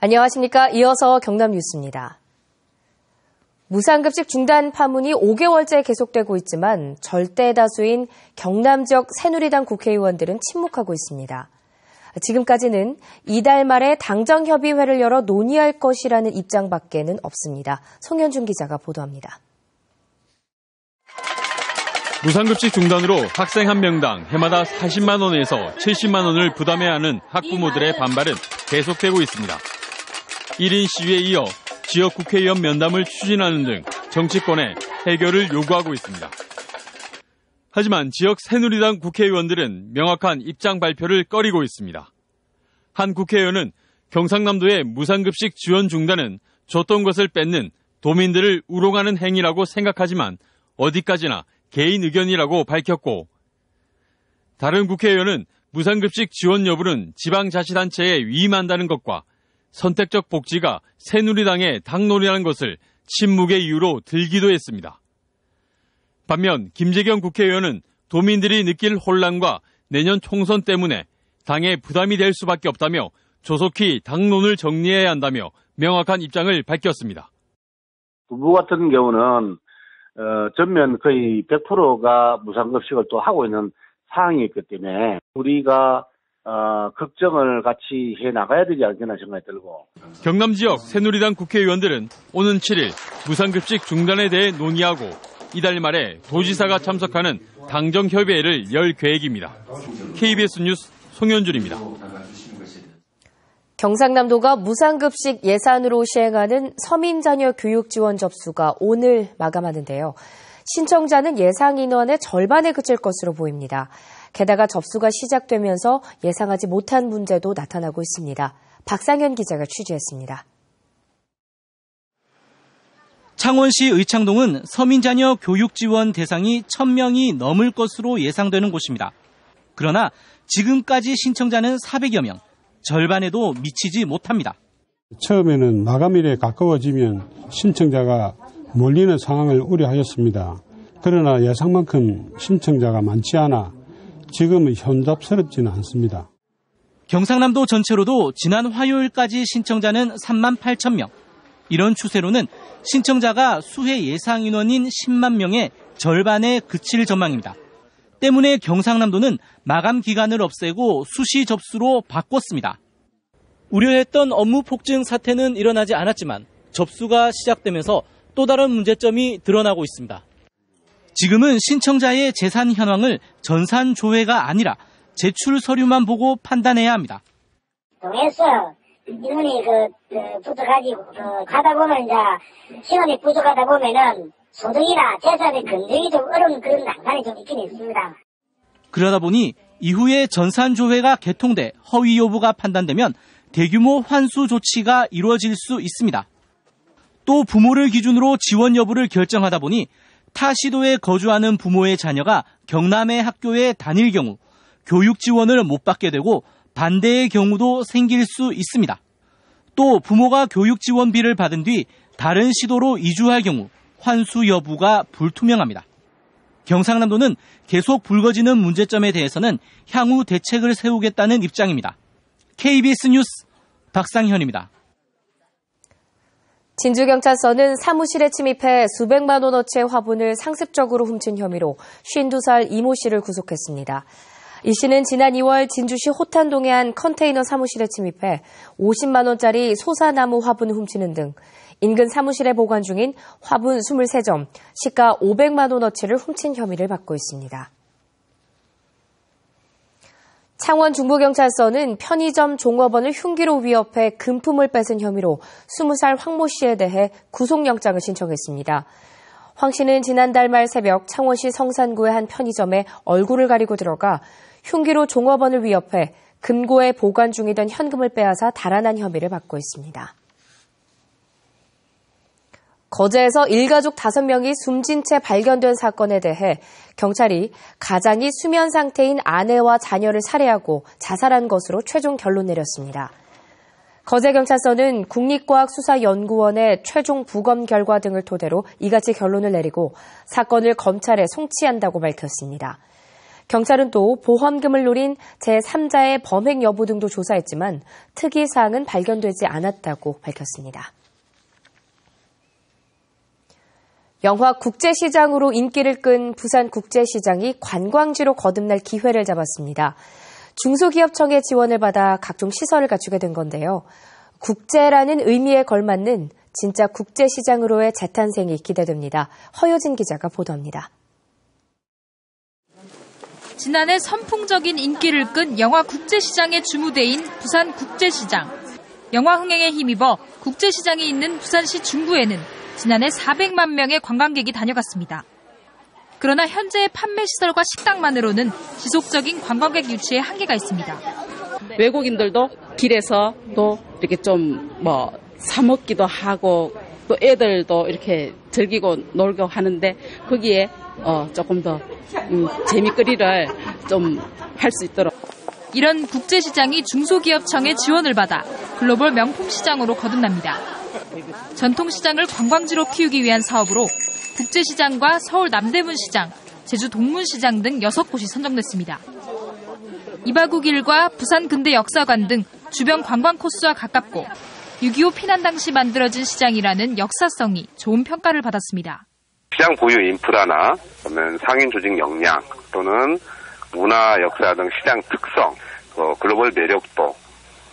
안녕하십니까. 이어서 경남 뉴스입니다. 무상급식 중단 파문이 5개월째 계속되고 있지만 절대 다수인 경남 지역 새누리당 국회의원들은 침묵하고 있습니다. 지금까지는 이달 말에 당정협의회를 열어 논의할 것이라는 입장밖에는 없습니다. 송현준 기자가 보도합니다. 무상급식 중단으로 학생 한 명당 해마다 40만 원에서 70만 원을 부담해야 하는 학부모들의 반발은 계속되고 있습니다. 1인 시위에 이어 지역 국회의원 면담을 추진하는 등 정치권에 해결을 요구하고 있습니다. 하지만 지역 새누리당 국회의원들은 명확한 입장 발표를 꺼리고 있습니다. 한 국회의원은 경상남도의 무상급식 지원 중단은 줬던 것을 뺏는 도민들을 우롱하는 행위라고 생각하지만 어디까지나 개인 의견이라고 밝혔고, 다른 국회의원은 무상급식 지원 여부는 지방자치단체에 위임한다는 것과 선택적 복지가 새누리당의 당론이라는 것을 침묵의 이유로 들기도 했습니다. 반면 김재경 국회의원은 도민들이 느낄 혼란과 내년 총선 때문에 당에 부담이 될 수밖에 없다며 조속히 당론을 정리해야 한다며 명확한 입장을 밝혔습니다. 부부 같은 경우는 전면 거의 100%가 무상급식을 또 하고 있는 상황이 있기 때문에 우리가 걱정을 같이 해나가야 되지 않겠나 생각이 들고. 경남 지역 새누리당 국회의원들은 오는 7일 무상급식 중단에 대해 논의하고 이달 말에 도지사가 참석하는 당정협의회를 열 계획입니다. KBS 뉴스 송현준입니다. 경상남도가 무상급식 예산으로 시행하는 서민자녀 교육 지원 접수가 오늘 마감하는데요. 신청자는 예상 인원의 절반에 그칠 것으로 보입니다. 게다가 접수가 시작되면서 예상하지 못한 문제도 나타나고 있습니다. 박상현 기자가 취재했습니다. 창원시 의창동은 서민자녀 교육 지원 대상이 1,000명이 넘을 것으로 예상되는 곳입니다. 그러나 지금까지 신청자는 400여 명, 절반에도 미치지 못합니다. 처음에는 마감일에 가까워지면 신청자가 몰리는 상황을 우려하였습니다. 그러나 예상만큼 신청자가 많지 않아 지금은 현잡스럽지는 않습니다. 경상남도 전체로도 지난 화요일까지 신청자는 3만 8천 명. 이런 추세로는 신청자가 수혜 예상 인원인 10만 명의 절반에 그칠 전망입니다. 때문에 경상남도는 마감 기간을 없애고 수시 접수로 바꿨습니다. 우려했던 업무 폭증 사태는 일어나지 않았지만 접수가 시작되면서 또 다른 문제점이 드러나고 있습니다. 지금은 신청자의 재산 현황을 전산조회가 아니라 제출 서류만 보고 판단해야 합니다. 동에서 인원이 부족하고 가다 보면 이제 시간이 부족하다 보면은 소득이나 재산의 검증이 좀 어려운 그런 난관이 좀 있긴 있습니다. 그러다 보니 이후에 전산조회가 개통돼 허위 여부가 판단되면 대규모 환수 조치가 이루어질 수 있습니다. 또 부모를 기준으로 지원 여부를 결정하다 보니 타 시도에 거주하는 부모의 자녀가 경남의 학교에 다닐 경우 교육 지원을 못 받게 되고 반대의 경우도 생길 수 있습니다. 또 부모가 교육 지원비를 받은 뒤 다른 시도로 이주할 경우 환수 여부가 불투명합니다. 경상남도는 계속 불거지는 문제점에 대해서는 향후 대책을 세우겠다는 입장입니다. KBS 뉴스 박상현입니다. 진주경찰서는 사무실에 침입해 수백만 원어치의 화분을 상습적으로 훔친 혐의로 52살 이모 씨를 구속했습니다. 이 씨는 지난 2월 진주시 호탄동의 한 컨테이너 사무실에 침입해 50만 원짜리 소사나무 화분을 훔치는 등 인근 사무실에 보관 중인 화분 23점, 시가 500만 원어치를 훔친 혐의를 받고 있습니다. 창원 중부경찰서는 편의점 종업원을 흉기로 위협해 금품을 뺏은 혐의로 20살 황모 씨에 대해 구속영장을 신청했습니다. 황 씨는 지난달 말 새벽 창원시 성산구의 한 편의점에 얼굴을 가리고 들어가 흉기로 종업원을 위협해 금고에 보관 중이던 현금을 빼앗아 달아난 혐의를 받고 있습니다. 거제에서 일가족 5명이 숨진 채 발견된 사건에 대해 경찰이 가장이 수면 상태인 아내와 자녀를 살해하고 자살한 것으로 최종 결론 내렸습니다. 거제경찰서는 국립과학수사연구원의 최종 부검 결과 등을 토대로 이같이 결론을 내리고 사건을 검찰에 송치한다고 밝혔습니다. 경찰은 또 보험금을 노린 제3자의 범행 여부 등도 조사했지만 특이사항은 발견되지 않았다고 밝혔습니다. 영화 국제시장으로 인기를 끈 부산국제시장이 관광지로 거듭날 기회를 잡았습니다. 중소기업청의 지원을 받아 각종 시설을 갖추게 된 건데요. 국제라는 의미에 걸맞는 진짜 국제시장으로의 재탄생이 기대됩니다. 허효진 기자가 보도합니다. 지난해 선풍적인 인기를 끈 영화 국제시장의 주무대인 부산국제시장. 영화 흥행에 힘입어 국제시장이 있는 부산시 중구에는 지난해 400만 명의 관광객이 다녀갔습니다. 그러나 현재의 판매 시설과 식당만으로는 지속적인 관광객 유치에 한계가 있습니다. 외국인들도 길에서 또 이렇게 좀 사 먹기도 하고 또 애들도 이렇게 즐기고 놀고 하는데 거기에 조금 더 재미거리를 좀 할 수 있도록. 이런 국제시장이 중소기업청의 지원을 받아 글로벌 명품시장으로 거듭납니다. 전통시장을 관광지로 키우기 위한 사업으로 국제시장과 서울 남대문시장, 제주 동문시장 등 6곳이 선정됐습니다. 이바구길과 부산 근대역사관 등 주변 관광 코스와 가깝고 6.25 피난 당시 만들어진 시장이라는 역사성이 좋은 평가를 받았습니다. 시장 고유 인프라나 그러면 상인 조직 역량 또는 문화, 역사 등 시장 특성, 글로벌 매력도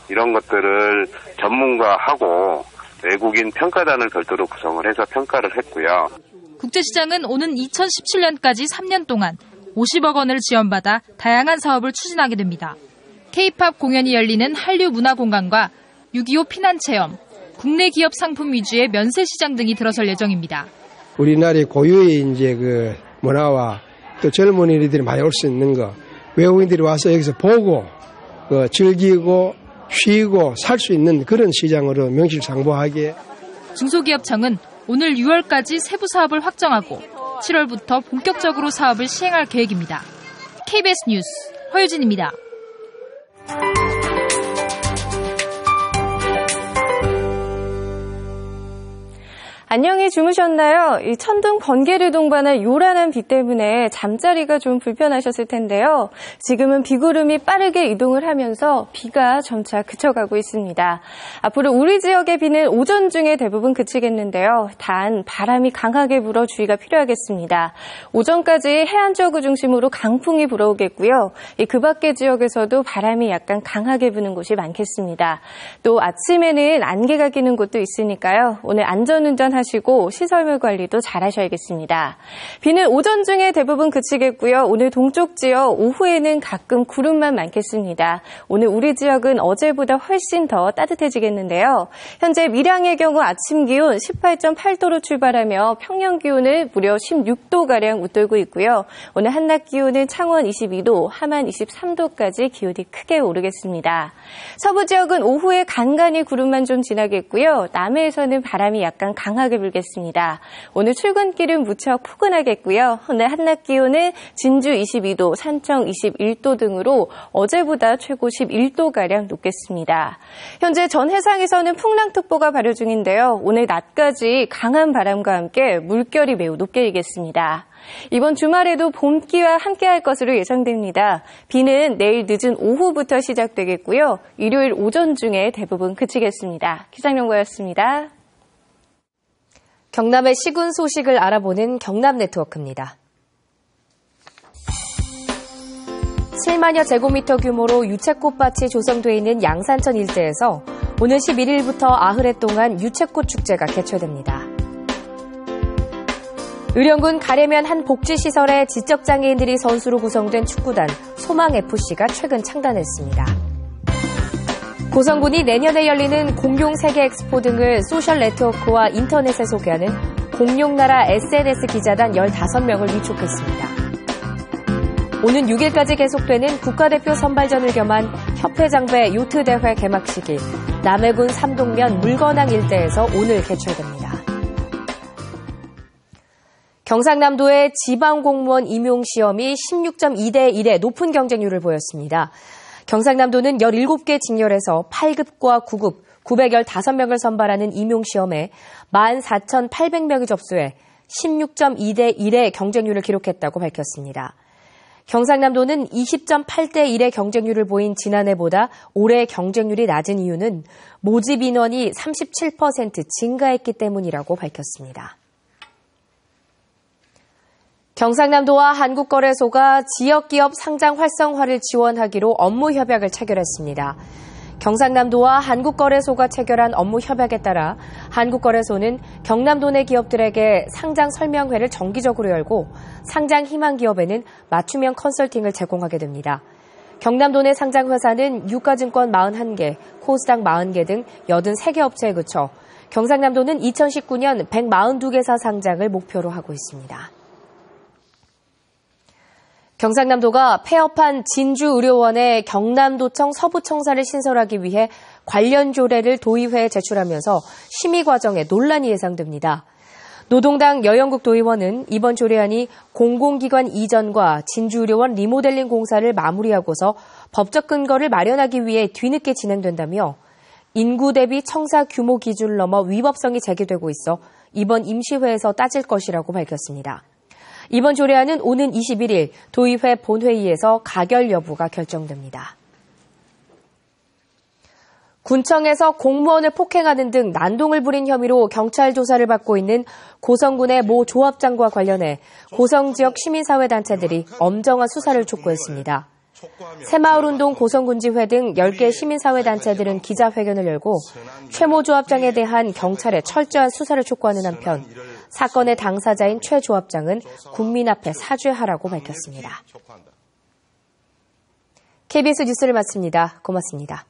이런 것들을 전문가하고 외국인 평가단을 별도로 구성을 해서 평가를 했고요. 국제시장은 오는 2017년까지 3년 동안 50억 원을 지원받아 다양한 사업을 추진하게 됩니다. K-팝 공연이 열리는 한류문화공간과 6.25 피난체험, 국내 기업 상품 위주의 면세시장 등이 들어설 예정입니다. 우리나라의 고유의 이제 그 문화와 또 젊은이들이 많이 올 수 있는 거, 외국인들이 와서 여기서 보고 즐기고 쉬고 살 수 있는 그런 시장으로 명실상부하게. 중소기업청은 오늘 6월까지 세부 사업을 확정하고 7월부터 본격적으로 사업을 시행할 계획입니다. KBS 뉴스 허유진입니다. 안녕히 주무셨나요? 이 천둥 번개를 동반한 요란한 비 때문에 잠자리가 좀 불편하셨을 텐데요. 지금은 비구름이 빠르게 이동을 하면서 비가 점차 그쳐가고 있습니다. 앞으로 우리 지역의 비는 오전 중에 대부분 그치겠는데요. 단 바람이 강하게 불어 주의가 필요하겠습니다. 오전까지 해안 지역을 중심으로 강풍이 불어오겠고요. 그 밖의 지역에서도 바람이 약간 강하게 부는 곳이 많겠습니다. 또 아침에는 안개가 끼는 곳도 있으니까요. 오늘 안전운전 하시고 시설물 관리도 잘 하셔야겠습니다. 비는 오전 중에 대부분 그치겠고요. 오늘 동쪽 지역 오후에는 가끔 구름만 많겠습니다. 오늘 우리 지역은 어제보다 훨씬 더 따뜻해지겠는데요. 현재 밀양의 경우 아침 기온 18.8도로 출발하며 평년 기온을 무려 16도가량 웃돌고 있고요. 오늘 한낮 기온은 창원 22도, 함안 23도까지 기온이 크게 오르겠습니다. 서부 지역은 오후에 간간히 구름만 좀 지나겠고요. 남해에서는 바람이 약간 강하게 불겠습니다. 오늘 출근길은 무척 포근하겠고요. 오늘 한낮 기온은 진주 22도, 산청 21도 등으로 어제보다 최고 11도가량 높겠습니다. 현재 전 해상에서는 풍랑특보가 발효 중인데요. 오늘 낮까지 강한 바람과 함께 물결이 매우 높게 일겠습니다. 이번 주말에도 봄기와 함께할 것으로 예상됩니다. 비는 내일 늦은 오후부터 시작되겠고요. 일요일 오전 중에 대부분 그치겠습니다. 기상연구였습니다. 경남의 시군 소식을 알아보는 경남 네트워크입니다. 7만여 제곱미터 규모로 유채꽃밭이 조성돼 있는 양산천 일대에서 오늘 11일부터 아흐레 동안 유채꽃 축제가 개최됩니다. 의령군 가래면 한 복지시설에 지적장애인들이 선수로 구성된 축구단 소망FC가 최근 창단했습니다. 고성군이 내년에 열리는 공룡 세계 엑스포 등을 소셜 네트워크와 인터넷에 소개하는 공룡나라 SNS 기자단 15명을 위촉했습니다. 오는 6일까지 계속되는 국가대표 선발전을 겸한 협회장배 요트대회 개막식이 남해군 삼동면 물건항 일대에서 오늘 개최됩니다. 경상남도의 지방공무원 임용시험이 16.2대 1의 높은 경쟁률을 보였습니다. 경상남도는 17개 직렬에서 8급과 9급 915명을 선발하는 임용시험에 14,800명이 접수해 16.2대 1의 경쟁률을 기록했다고 밝혔습니다. 경상남도는 20.8대 1의 경쟁률을 보인 지난해보다 올해 경쟁률이 낮은 이유는 모집 인원이 37% 증가했기 때문이라고 밝혔습니다. 경상남도와 한국거래소가 지역기업 상장 활성화를 지원하기로 업무 협약을 체결했습니다. 경상남도와 한국거래소가 체결한 업무 협약에 따라 한국거래소는 경남도 내 기업들에게 상장 설명회를 정기적으로 열고 상장 희망 기업에는 맞춤형 컨설팅을 제공하게 됩니다. 경남도 내 상장 회사는 유가증권 41개, 코스닥 40개 등 83개 업체에 그쳐 경상남도는 2019년 142개사 상장을 목표로 하고 있습니다. 경상남도가 폐업한 진주의료원에 경남도청 서부청사를 신설하기 위해 관련 조례를 도의회에 제출하면서 심의 과정에 논란이 예상됩니다. 노동당 여영국 도의원은 이번 조례안이 공공기관 이전과 진주의료원 리모델링 공사를 마무리하고서 법적 근거를 마련하기 위해 뒤늦게 진행된다며 인구 대비 청사 규모 기준을 넘어 위법성이 제기되고 있어 이번 임시회에서 따질 것이라고 밝혔습니다. 이번 조례안은 오는 21일 도의회 본회의에서 가결 여부가 결정됩니다. 군청에서 공무원을 폭행하는 등 난동을 부린 혐의로 경찰 조사를 받고 있는 고성군의 모 조합장과 관련해 고성 지역 시민사회단체들이 엄정한 수사를 촉구했습니다. 새마을운동 고성군지회 등 10개 시민사회단체들은 기자회견을 열고 최 모 조합장에 대한 경찰의 철저한 수사를 촉구하는 한편 사건의 당사자인 최 조합장은 국민 앞에 사죄하라고 밝혔습니다. KBS 뉴스를 마칩니다. 고맙습니다.